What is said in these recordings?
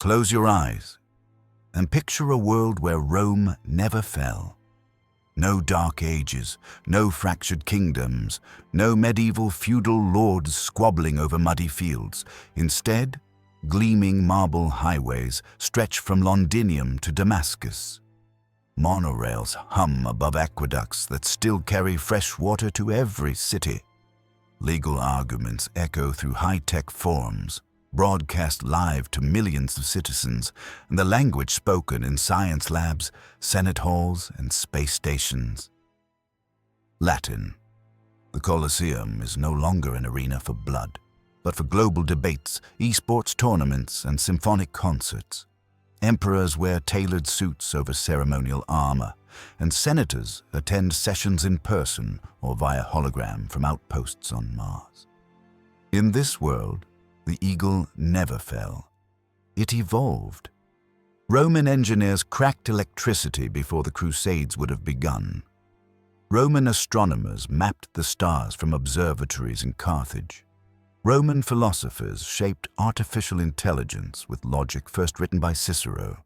Close your eyes and picture a world where Rome never fell. No dark ages, no fractured kingdoms, no medieval feudal lords squabbling over muddy fields. Instead, gleaming marble highways stretch from Londinium to Damascus. Monorails hum above aqueducts that still carry fresh water to every city. Legal arguments echo through high-tech forums, broadcast live to millions of citizens, and the language spoken in science labs, senate halls, and space stations. Latin. The Colosseum is no longer an arena for blood, but for global debates, esports tournaments, and symphonic concerts. Emperors wear tailored suits over ceremonial armor, and senators attend sessions in person or via hologram from outposts on Mars. In this world, the eagle never fell. It evolved. Roman engineers cracked electricity before the Crusades would have begun. Roman astronomers mapped the stars from observatories in Carthage. Roman philosophers shaped artificial intelligence with logic first written by Cicero.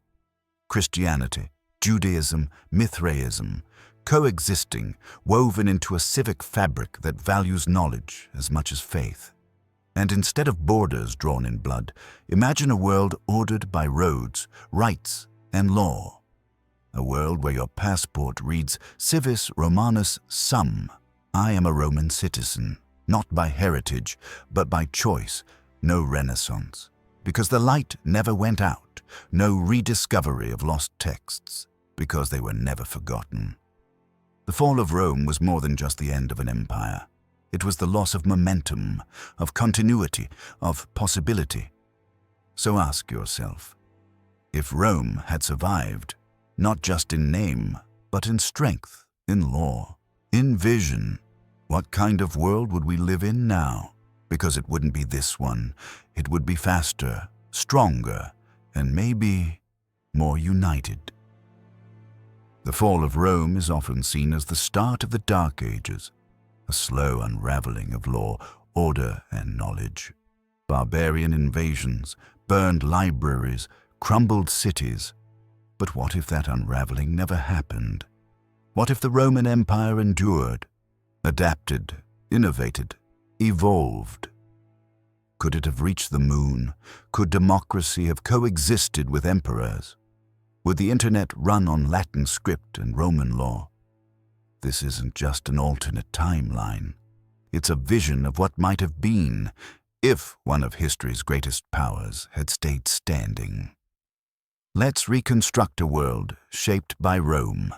Christianity, Judaism, Mithraism, coexisting, woven into a civic fabric that values knowledge as much as faith. And instead of borders drawn in blood, imagine a world ordered by roads, rights, and law. A world where your passport reads Civis Romanus Sum. I am a Roman citizen, not by heritage, but by choice. No Renaissance, because the light never went out. No rediscovery of lost texts, because they were never forgotten. The fall of Rome was more than just the end of an empire. It was the loss of momentum, of continuity, of possibility. So ask yourself, if Rome had survived, not just in name, but in strength, in law, in vision, what kind of world would we live in now? Because it wouldn't be this one. It would be faster, stronger, and maybe more united. The fall of Rome is often seen as the start of the Dark Ages, a slow unraveling of law, order, and knowledge. Barbarian invasions, burned libraries, crumbled cities. But what if that unraveling never happened? What if the Roman Empire endured, adapted, innovated, evolved? Could it have reached the moon? Could democracy have coexisted with emperors? Would the internet run on Latin script and Roman law? This isn't just an alternate timeline. It's a vision of what might have been if one of history's greatest powers had stayed standing. Let's reconstruct a world shaped by Rome,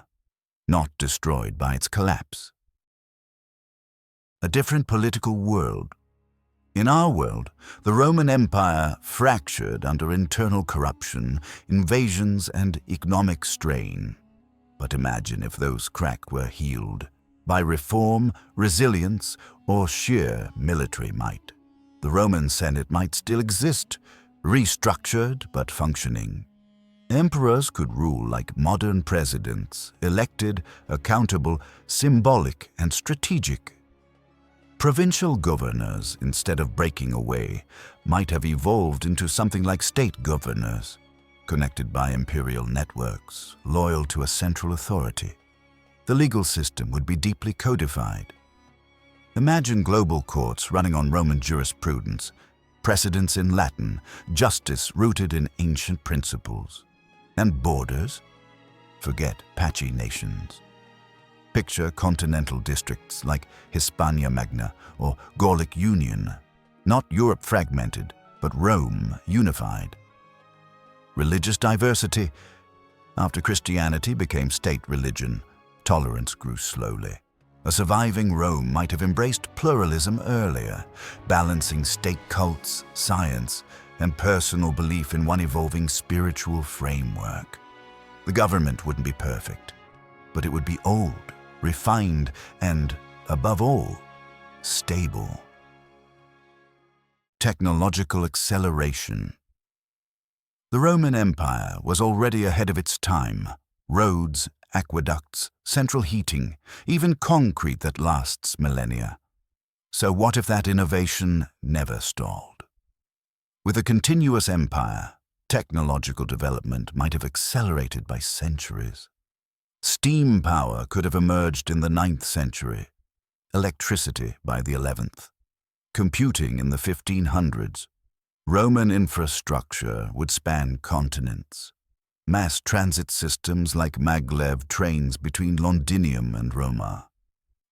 not destroyed by its collapse. A different political world. In our world, the Roman Empire fractured under internal corruption, invasions, and economic strain. But imagine if those cracks were healed by reform, resilience, or sheer military might. The Roman Senate might still exist, restructured but functioning. Emperors could rule like modern presidents, elected, accountable, symbolic, and strategic. Provincial governors, instead of breaking away, might have evolved into something like state governors, connected by imperial networks, loyal to a central authority. The legal system would be deeply codified. Imagine global courts running on Roman jurisprudence, precedents in Latin, justice rooted in ancient principles. And borders? Forget patchy nations. Picture continental districts like Hispania Magna or Gallic Union, not Europe fragmented, but Rome unified. Religious diversity. After Christianity became state religion, tolerance grew slowly. A surviving Rome might have embraced pluralism earlier, balancing state cults, science, and personal belief in one evolving spiritual framework. The government wouldn't be perfect, but it would be old, refined, and, above all, stable. Technological acceleration. The Roman Empire was already ahead of its time. Roads, aqueducts, central heating, even concrete that lasts millennia. So what if that innovation never stalled? With a continuous empire, Technological development might have accelerated by centuries. Steam power could have emerged in the 9th century, electricity by the 11th, computing in the 1500s. Roman infrastructure would span continents. Mass transit systems like maglev trains between Londinium and Roma.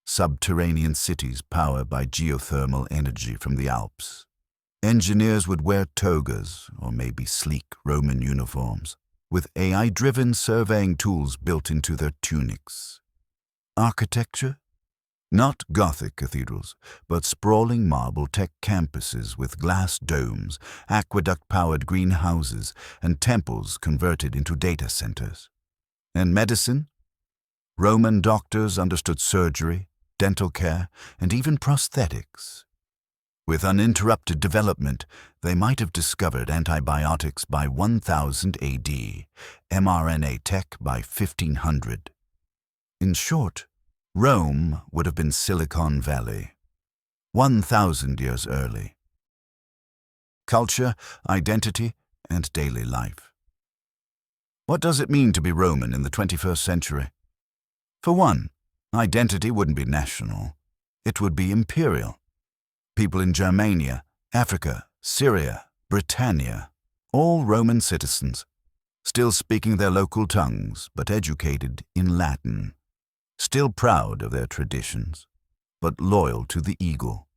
Subterranean cities powered by geothermal energy from the Alps. Engineers would wear togas, or maybe sleek Roman uniforms, with AI-driven surveying tools built into their tunics. Architecture? Not Gothic cathedrals, but sprawling marble tech campuses with glass domes, aqueduct-powered greenhouses, and temples converted into data centers. And medicine? Roman doctors understood surgery, dental care, and even prosthetics. With uninterrupted development, they might have discovered antibiotics by 1000 AD, mRNA tech by 1500. In short, Rome would have been Silicon Valley, 1,000 years early. Culture, identity, and daily life. What does it mean to be Roman in the 21st century? For one, identity wouldn't be national. It would be imperial. People in Germania, Africa, Syria, Britannia, all Roman citizens, still speaking their local tongues but educated in Latin, still proud of their traditions, but loyal to the eagle.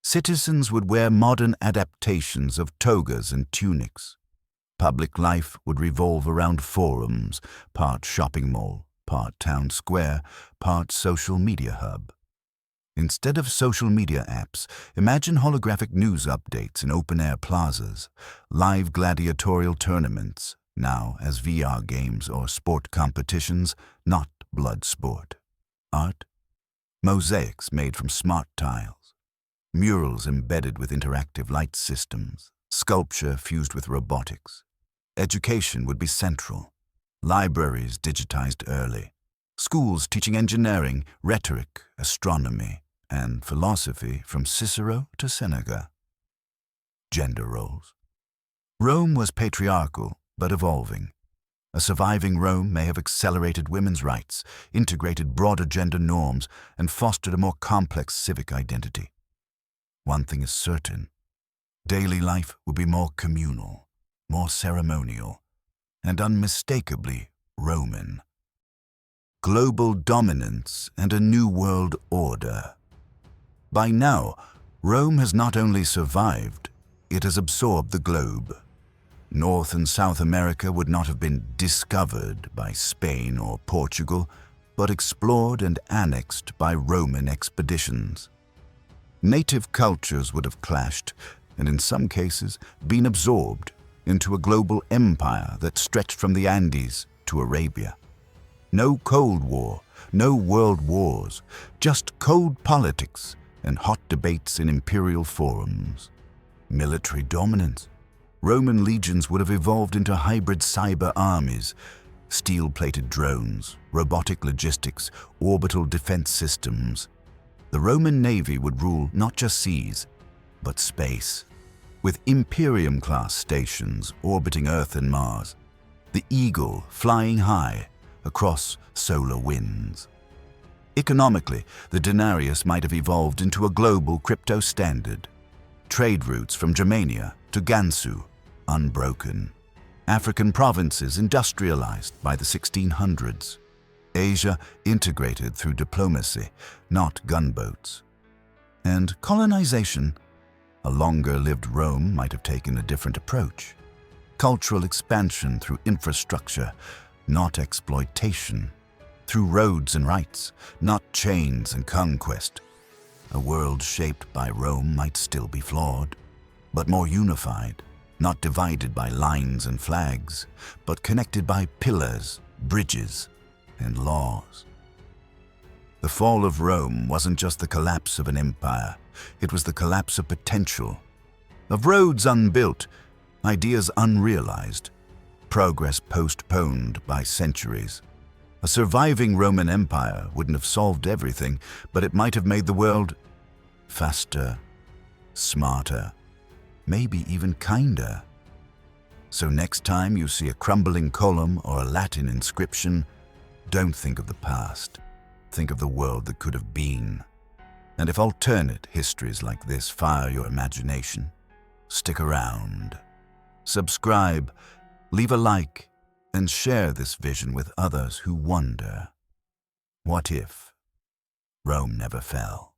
Citizens would wear modern adaptations of togas and tunics. Public life would revolve around forums, part shopping mall, part town square, part social media hub. Instead of social media apps, imagine holographic news updates in open-air plazas, live gladiatorial tournaments, now as VR games or sport competitions, not blood sport. Art? Mosaics made from smart tiles. Murals embedded with interactive light systems. Sculpture fused with robotics. Education would be central. Libraries digitized early. Schools teaching engineering, rhetoric, astronomy, and philosophy from Cicero to Seneca. Gender roles. Rome was patriarchal, but evolving. A surviving Rome may have accelerated women's rights, integrated broader gender norms, and fostered a more complex civic identity. One thing is certain. Daily life would be more communal, more ceremonial, and unmistakably Roman. Global dominance and a new world order. By now, Rome has not only survived, it has absorbed the globe. North and South America would not have been discovered by Spain or Portugal, but explored and annexed by Roman expeditions. Native cultures would have clashed, and in some cases been absorbed into a global empire that stretched from the Andes to Arabia. No Cold War, no world wars, just cold politics and hot debates in imperial forums. Military dominance. Roman legions would have evolved into hybrid cyber armies, steel-plated drones, robotic logistics, orbital defense systems. The Roman Navy would rule not just seas, but space, with Imperium-class stations orbiting Earth and Mars, the Eagle flying high across solar winds. Economically, the denarius might have evolved into a global crypto standard. Trade routes from Germania to Gansu, unbroken. African provinces industrialized by the 1600s. Asia integrated through diplomacy, not gunboats. And colonization, a longer-lived Rome might have taken a different approach. Cultural expansion through infrastructure, not exploitation. Through roads and rights, not chains and conquest. A world shaped by Rome might still be flawed, but more unified, not divided by lines and flags, but connected by pillars, bridges, and laws. The fall of Rome wasn't just the collapse of an empire, it was the collapse of potential, of roads unbuilt, ideas unrealized, progress postponed by centuries. A surviving Roman Empire wouldn't have solved everything, but it might have made the world faster, smarter, maybe even kinder. So next time you see a crumbling column or a Latin inscription, don't think of the past. Think of the world that could have been. And if alternate histories like this fire your imagination, stick around. Subscribe, leave a like, and share this vision with others who wonder, what if Rome never fell?